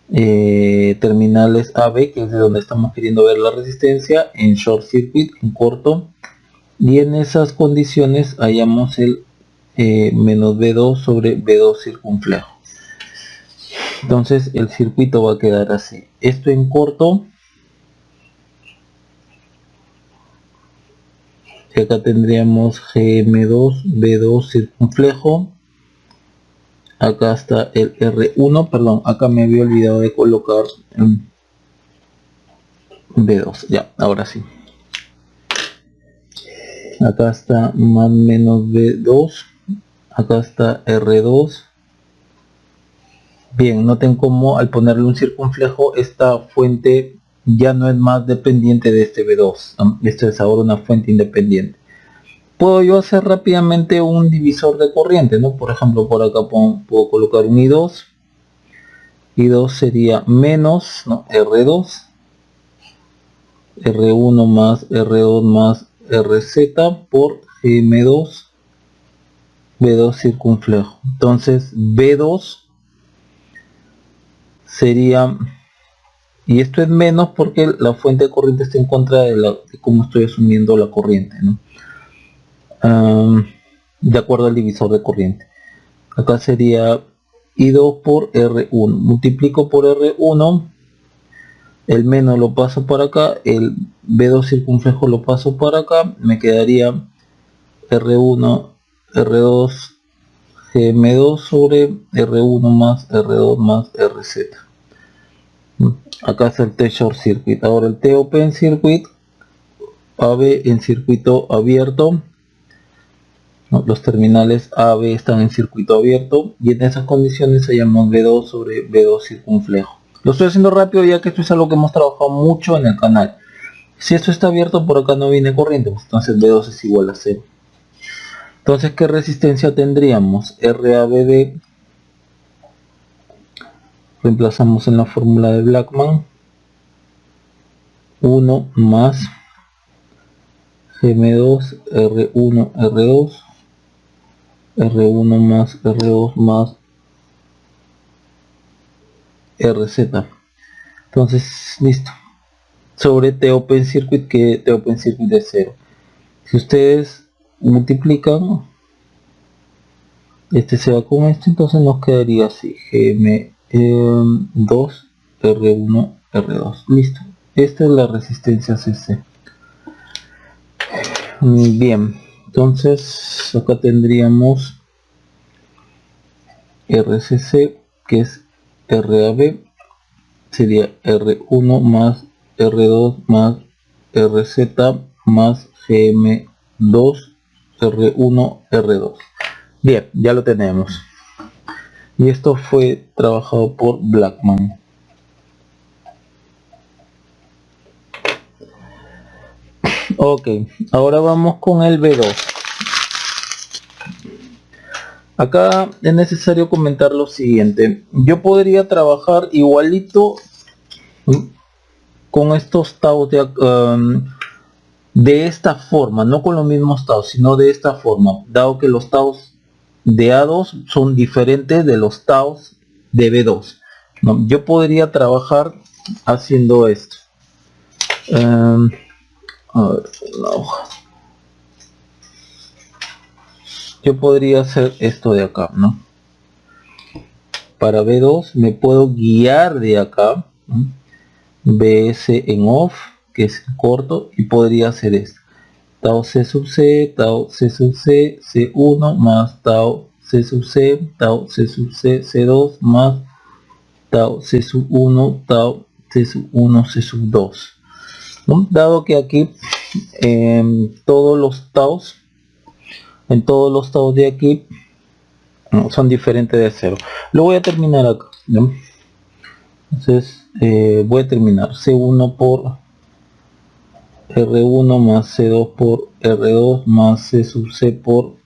terminales AB, que es de donde estamos queriendo ver la resistencia, en short circuit, en corto, y en esas condiciones hallamos el menos B2 sobre B2 circunflejo. Entonces el circuito va a quedar así, esto en corto, y acá tendríamos GM2 B2 circunflejo, acá está el R1, perdón, acá me había olvidado de colocar B2, ya, ahora sí, acá está más menos B2, acá está R2. Bien, noten cómo al ponerle un circunflejo, esta fuente ya no es más dependiente de este B2, ¿no? Esto es ahora una fuente independiente. Puedo yo hacer rápidamente un divisor de corriente, ¿no? Por ejemplo, por acá puedo colocar un I2. I2 sería menos, ¿no? R2, R1 más R2 más RZ por GM2, B2 circunflejo. Entonces B2 sería, y esto es menos porque la fuente de corriente está en contra de cómo estoy asumiendo la corriente, ¿no? De acuerdo al divisor de corriente. Acá sería I2 por R1, multiplico por R1, el menos lo paso para acá, el B2 circunflejo lo paso para acá, me quedaría R1, R2, GM2 sobre R1 más R2 más RZ. Acá está el T short circuit. Ahora el T open circuit, AB en circuito abierto, ¿no? Los terminales AB están en circuito abierto, y en esas condiciones hallamos B2 sobre B2 circunflejo. Lo estoy haciendo rápido ya que esto es algo que hemos trabajado mucho en el canal. Si esto está abierto, por acá no viene corriente, pues entonces B2 es igual a 0. Entonces, ¿qué resistencia tendríamos? RABD, reemplazamos en la fórmula de Blackman, 1 más GM2 R1 R2, R1 más R2 más RZ. Entonces, listo. Sobre T open circuit, que T open circuit es 0. Si ustedes multiplican, este se va con este, entonces nos quedaría así, GM2 R1 R2. Listo. Esta es la resistencia CC. Bien, entonces acá tendríamos RCC, que es RAB, sería R1 más R2 más RZ más GM2 R1 R2. Bien, ya lo tenemos. Y esto fue trabajado por Blackman. Ok, ahora vamos con el B2. Acá es necesario comentar lo siguiente. Yo podría trabajar igualito con estos taos de esta forma, no con los mismos taos, sino de esta forma, dado que los taos de A2 son diferentes de los taos de B2, ¿no? Yo podría trabajar haciendo esto. A ver, la hoja. Yo podría hacer esto de acá, ¿no? Para B2 me puedo guiar de acá, ¿no? BS en off, que es corto, y podría hacer esto. Tau C sub C, tau C sub C, C1 más tau C sub C, tau C sub C, C2 más tau C sub 1, tau C sub 1, C sub 2. ¿No? Dado que aquí en todos los taus de aquí son diferentes de 0. Lo voy a terminar acá, ¿no? Entonces voy a terminar C1 por R1 más C2 por R2 más C sub C por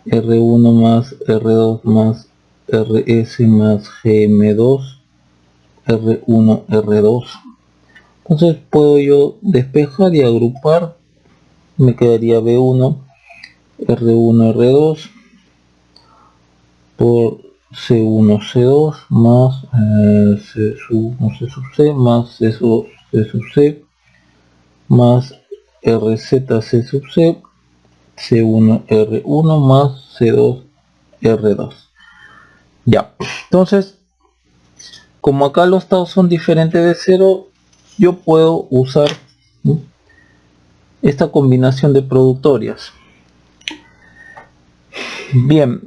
R1 más R2 más RS más GM2 R1 R2. Entonces puedo yo despejar y agrupar. Me quedaría B1 R1 R2 por C1 C2 más C sub C más C sub C más RZ C sub C, C1 R1 más C2 R2. Ya, entonces como acá los taus son diferentes de 0, yo puedo usar esta combinación de productorias. Bien,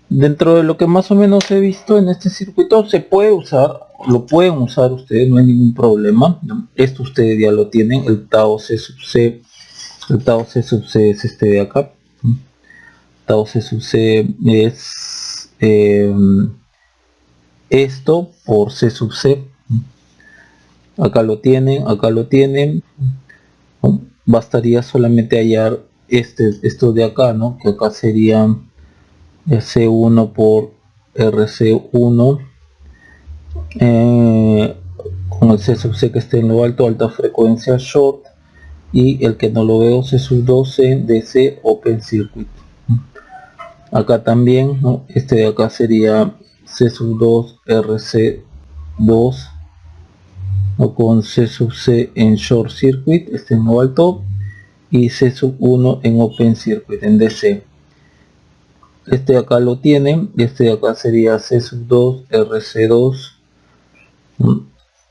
dentro de lo que más o menos he visto en este circuito se puede usar, lo pueden usar ustedes, no hay ningún problema. Esto ustedes ya lo tienen, el tau C sub C, el tau C sub C es este de acá. Tau C sub C es esto por C sub C. Acá lo tienen, acá lo tienen. ¿No? Bastaría solamente hallar esto de acá, ¿no? Que acá sería C1 por RC1 con el C sub C que esté en lo alto, alta frecuencia short, y el que no lo veo C sub 2 en DC open circuit. Acá también, ¿no? Este de acá sería C sub 2 RC2 o con C sub C en short circuit, este en lo alto, y C sub 1 en open circuit en DC. Este de acá lo tienen, y este de acá sería C sub 2 RC2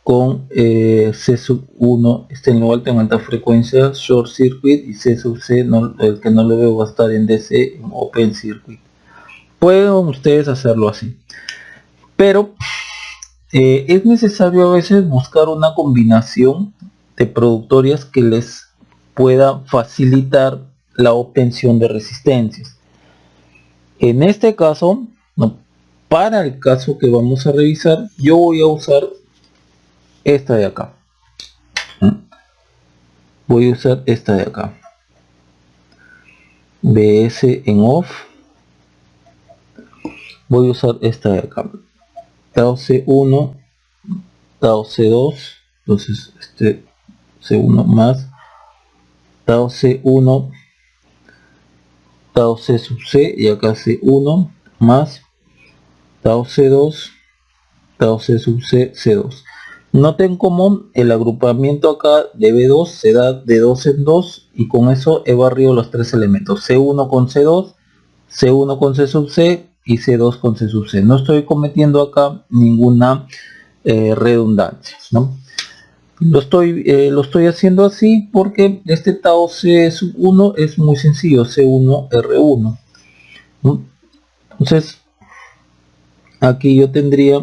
con C sub 1 este en lo alto en alta frecuencia short circuit, y C sub C el que no lo veo va a estar en DC en open circuit. Pueden ustedes hacerlo así, pero es necesario a veces buscar una combinación de productorias que les pueda facilitar la obtención de resistencias. En este caso, no, para el caso que vamos a revisar, yo voy a usar esta de acá. Voy a usar esta de acá. BS en off. Voy a usar esta de acá. Tau C1, Tau C2. Entonces este C1 más Tau C1, Tau C sub C, y acá C1 más Tau C2, Tau C sub C, C2. Noten cómo el agrupamiento acá de B2 se da de 2 en 2, y con eso he barrido los tres elementos, C1 con C2, C1 con C sub C y C2 con C sub C. No estoy cometiendo acá ninguna redundancia, ¿no? Lo estoy haciendo así porque este tau C sub 1 es muy sencillo, C1 R1, ¿no? Entonces aquí yo tendría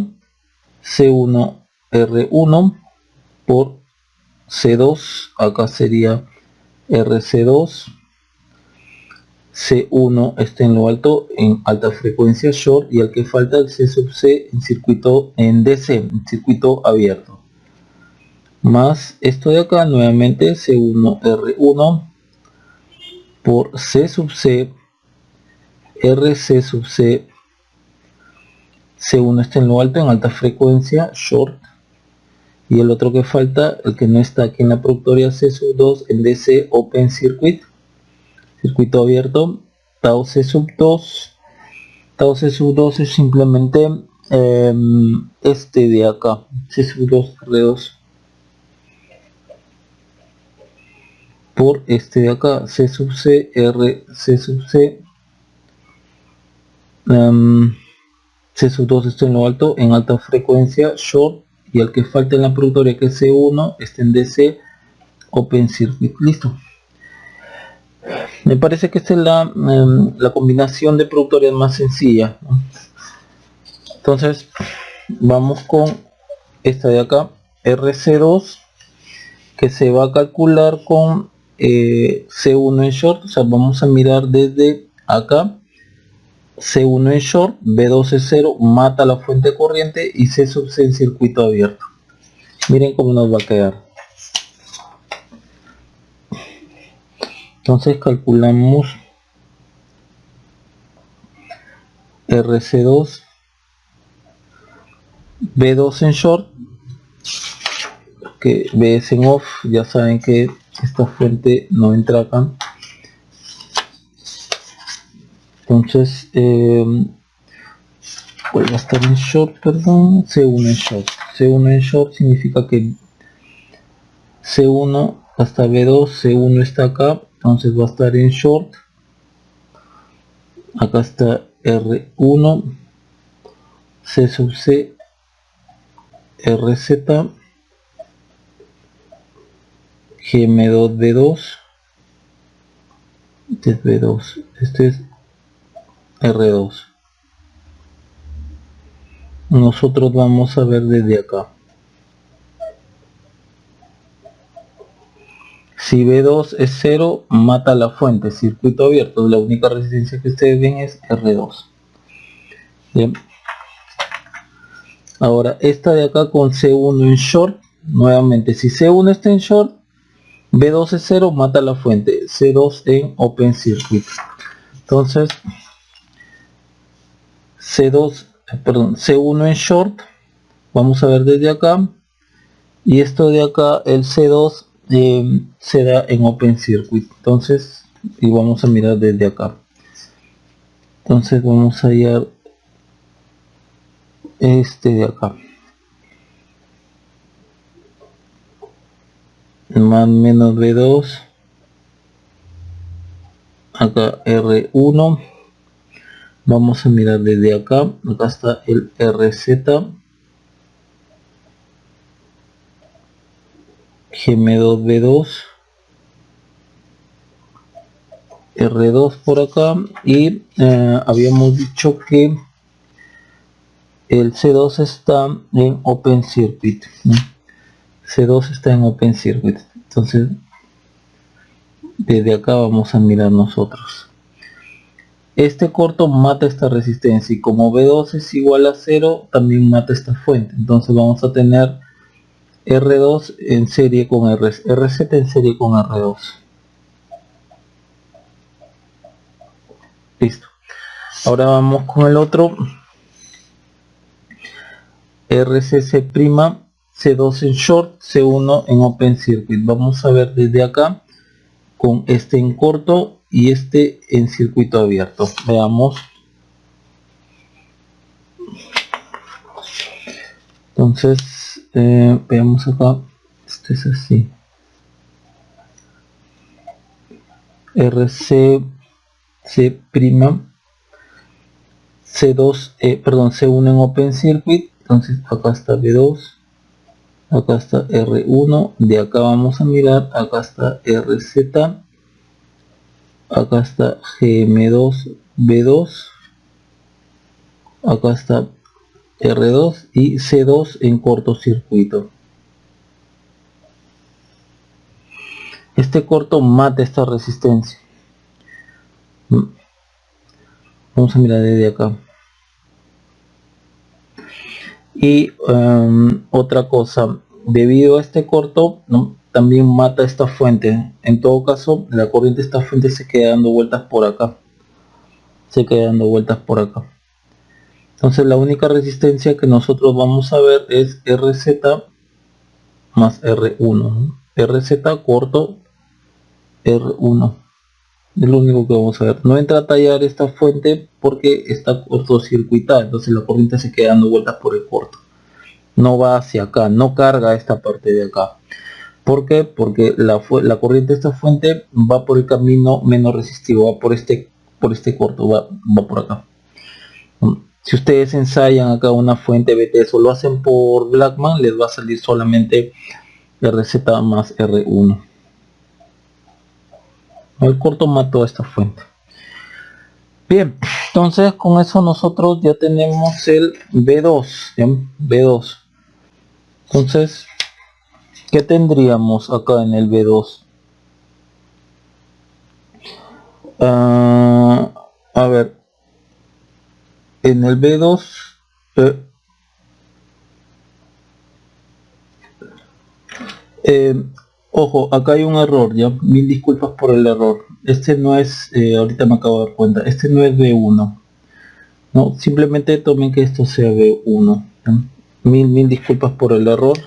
C1 R1 por C2, acá sería RC2, C1 está en lo alto en alta frecuencia short, y el que falta el C sub C en circuito en DC, en circuito abierto, más esto de acá nuevamente C1 R1 por C sub C, RC sub C, C1 está en lo alto en alta frecuencia short, y el otro que falta, el que no está aquí en la productoria, C sub 2 en DC open circuit, circuito abierto, tau C sub 2. Tau C sub 2 es simplemente este de acá, C sub 2 R2 por este de acá, C sub C R C sub C, C sub 2 está en lo alto en alta frecuencia short, y el que falta en la productoria, que es C1, está en DC open circuit. Listo. Me parece que esta es la combinación de productorias más sencilla, ¿no? Entonces vamos con esta de acá, RC2, que se va a calcular con C1 en short. O sea, vamos a mirar desde acá. C1 en short, B2 es 0, mata la fuente corriente y C sub C en circuito abierto. Miren cómo nos va a quedar. Entonces calculamos RC2, B2 en short, que B es en off. Ya saben que esta fuente no entra acá. Entonces pues va a estar en short, perdón, C1 en short. C1 en short significa que C1 hasta B2, C1 está acá, entonces va a estar en short. Acá está R1, C sub C, RZ, GM2, B2, este es B2, este es R2. Nosotros vamos a ver desde acá. Si B2 es 0, mata la fuente, circuito abierto. La única resistencia que ustedes ven es R2. Bien. Ahora, esta de acá con C1 en short, nuevamente, si C1 está en short, B2 es 0, mata la fuente, C2 en open circuit. Entonces, C1 en short, vamos a ver desde acá, y esto de acá, el C2 se da en open circuit. Entonces, y vamos a mirar desde acá. Entonces vamos a hallar este de acá, más menos B2, acá R1. Vamos a mirar desde acá. Acá está el RZ, GM2, B2, R2 por acá, y habíamos dicho que el C2 está en open circuit. C2 está en open circuit. Entonces desde acá vamos a mirar nosotros. Este corto mata esta resistencia, y como B2 es igual a 0, también mata esta fuente. Entonces vamos a tener R2 en serie con RZ en serie con R2. Listo. Ahora vamos con el otro. RCC', C2 en short, C1 en open circuit. Vamos a ver desde acá con este en corto y este en circuito abierto. Veamos. Entonces veamos acá. Este es así. RC C2, C1 en open circuit. Entonces acá está B2, acá está R1, de acá vamos a mirar, acá está RZ, acá está GM2, B2, acá está R2 y C2 en cortocircuito. Este corto mata esta resistencia. Vamos a mirar desde acá. Y otra cosa, debido a este corto, ¿no?, también mata esta fuente. En todo caso, la corriente de esta fuente se queda dando vueltas por acá. Se queda dando vueltas por acá. Entonces la única resistencia que nosotros vamos a ver es RZ más R1, ¿no? RZ corto R1. Es lo único que vamos a ver. No entra a tallar esta fuente porque está cortocircuitada, entonces la corriente se queda dando vueltas por el corto. No va hacia acá, no carga esta parte de acá. ¿Por qué? Porque la corriente de esta fuente va por el camino menos resistivo, va por este corto, va por acá. Si ustedes ensayan acá una fuente BTS o lo hacen por Blackman, les va a salir solamente RZ más R1. El corto mató a esta fuente. Bien, entonces Entonces con eso nosotros ya tenemos el B2, ¿ya? B2. Entonces, ¿qué tendríamos acá en el B2? A ver, en el B2, eh, ojo, acá hay un error, ya, mil disculpas por el error. Este no es, ahorita me acabo de dar cuenta, este no es B1. No, simplemente tomen que esto sea B1. ¿Ya? Mil disculpas por el error.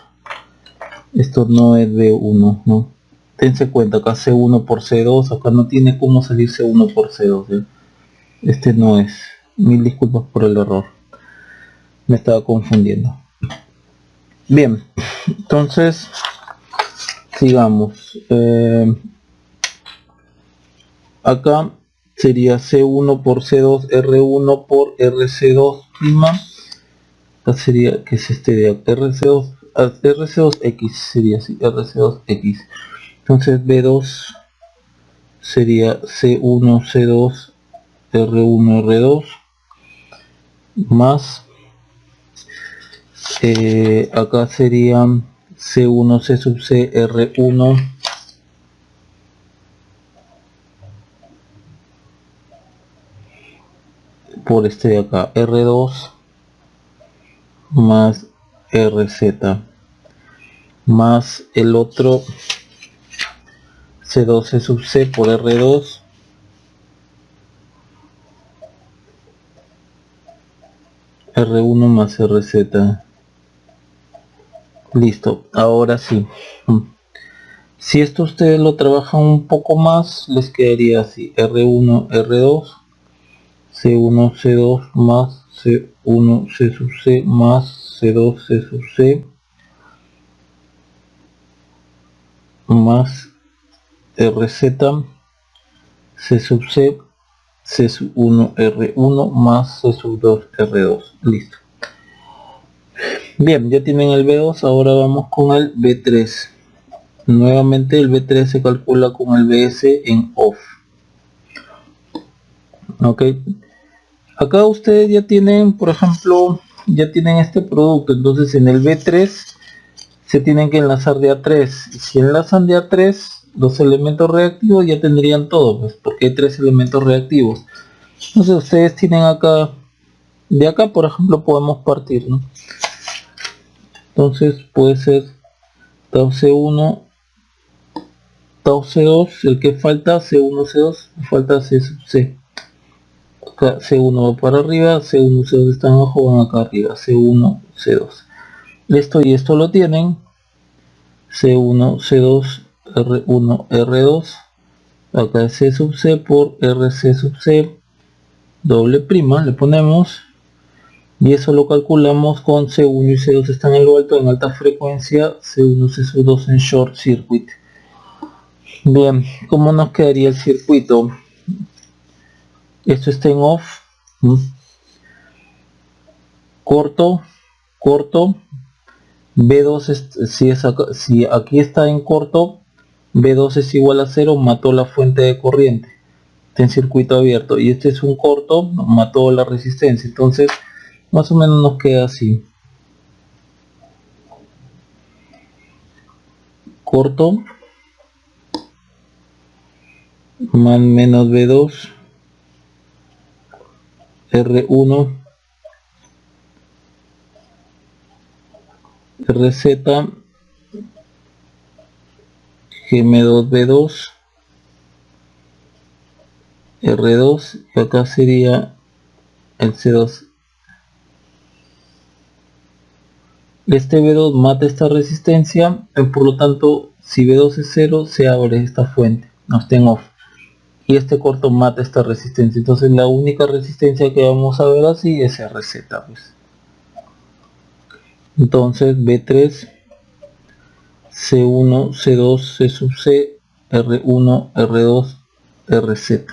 Esto no es B1, ¿no? Dense cuenta, acá C1 por C2, acá no tiene cómo salir C1 por C2, ¿ya? Este no es. Mil disculpas por el error. Me estaba confundiendo. Bien, entonces sigamos. Acá sería C1 por C2, R1 por RC2 prima. Acá sería, que es este de acá, RC2X sería así, RC2X. Entonces B2 sería C1, C2, R1, R2 más acá sería C1, C sub C, R1 por este de acá, R2 más RZ más el otro C2, C sub C por R2 R1 más RZ. Listo, ahora sí. Si esto ustedes lo trabajan un poco más, les quedaría así: R1, R2, C1, C2 más C1, C sub C más C2, C sub C más RZ, C sub C, C sub 1, R1 más C sub 2, R2. Listo. Bien, ya tienen el B2, ahora vamos con el B3. Nuevamente el B3 se calcula con el BS en off. Ok. Acá ustedes ya tienen, por ejemplo, ya tienen este producto. Entonces en el B3 se tienen que enlazar de A3. Si enlazan de A3 los elementos reactivos, ya tendrían todo, pues, porque hay 3 elementos reactivos. Entonces ustedes tienen acá, de acá por ejemplo podemos partir, ¿no? Entonces puede ser tau C1, tau C2, el que falta C1, C2, falta C sub C. Acá C1 va para arriba, C1, C2 están abajo, van acá arriba, C1, C2. Esto y esto lo tienen, C1, C2, R1, R2, acá es C sub C por RC sub C, doble prima, le ponemos, y eso lo calculamos con C1 y C2 están en lo alto, en alta frecuencia, C1, C sub 2 en short circuit. Bien, ¿cómo nos quedaría el circuito? Esto está en off, corto, corto, B2 si aquí está en corto, B2 es igual a 0, mató la fuente de corriente, está en circuito abierto, y este es un corto, mató la resistencia. Entonces más o menos nos queda así: corto más menos B2, R1, RZ, GM2B2, R2, y acá sería el C2. Este B2 mata esta resistencia, por lo tanto si B2 es 0 se abre esta fuente, no está en off, y este corto mata esta resistencia. Entonces la única resistencia que vamos a ver así es RZ, pues. Entonces B3, C1, C2, C sub C, R1, R2, RZ.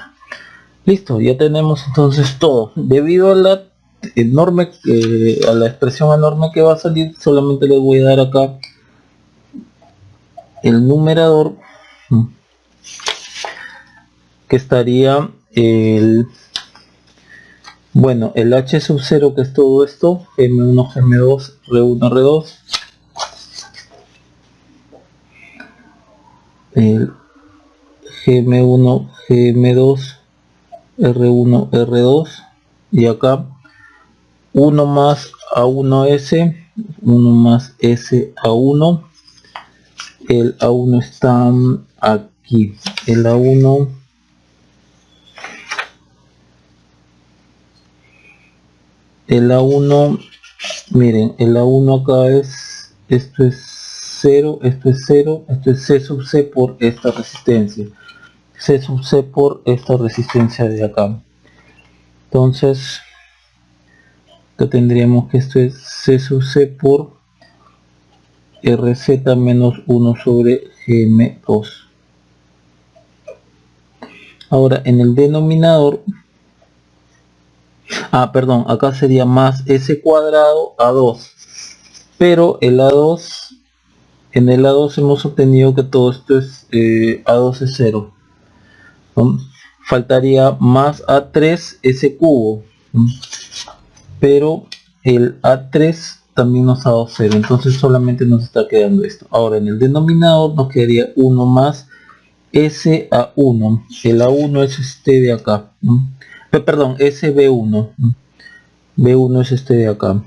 Listo, ya tenemos entonces todo. Debido a la enorme, a la expresión enorme que va a salir, solamente les voy a dar acá el numerador, que estaría el Bueno, el H sub 0, que es todo esto, Gm1, Gm2, R1, R2, el Gm1, Gm2, R1, R2, y acá 1 más A1S, 1 más S A1, el A1 está aquí, el A1, miren, el A1 acá es, esto es 0, esto es 0, esto es C sub C por esta resistencia, C sub C por esta resistencia de acá. Entonces, acá tendríamos que esto es C sub C por RZ menos 1 sobre Gm2. Ahora, en el denominador, perdón, acá sería más S cuadrado A2, pero el A2, en el A2 hemos obtenido que todo esto es A2 es 0, ¿no? Faltaría más A3 S cubo, ¿no? Pero el A3 también nos ha dado 0, entonces solamente nos está quedando esto. Ahora en el denominador nos quedaría 1 más S A1, el A1 es este de acá, ¿no? Perdón, SB1, B1 es este de acá,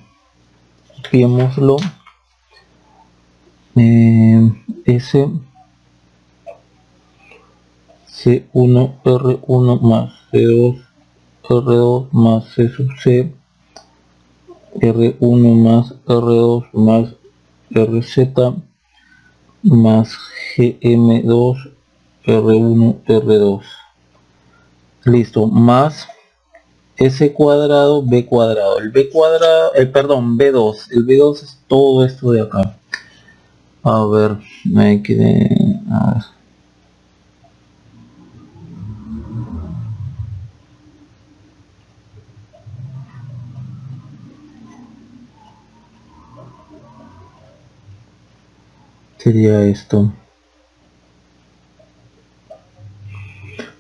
escribámoslo, S C1 R1 más C2 R2 más C sub C, R1 más R2 más RZ más GM2 R1 R2, listo, más S cuadrado B cuadrado, el B cuadrado, perdón, B2, el B2 es todo esto de acá. A ver, me quedé, a ver. Sería esto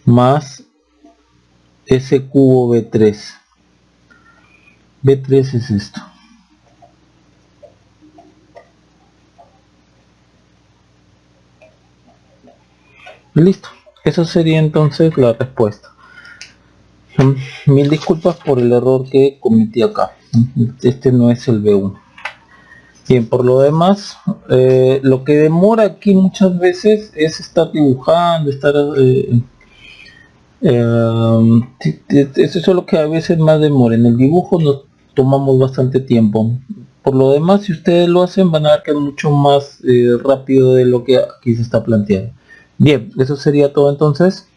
más S cubo B3, B3 es esto. Listo, eso sería entonces la respuesta. Mil disculpas por el error que cometí acá, este no es el B1. Bien, por lo demás, lo que demora aquí muchas veces es estar dibujando, estar eso es lo que a veces más demora. En el dibujo nos tomamos bastante tiempo. Por lo demás, si ustedes lo hacen, van a ver que es mucho más rápido de lo que aquí se está planteando. Bien, eso sería todo entonces.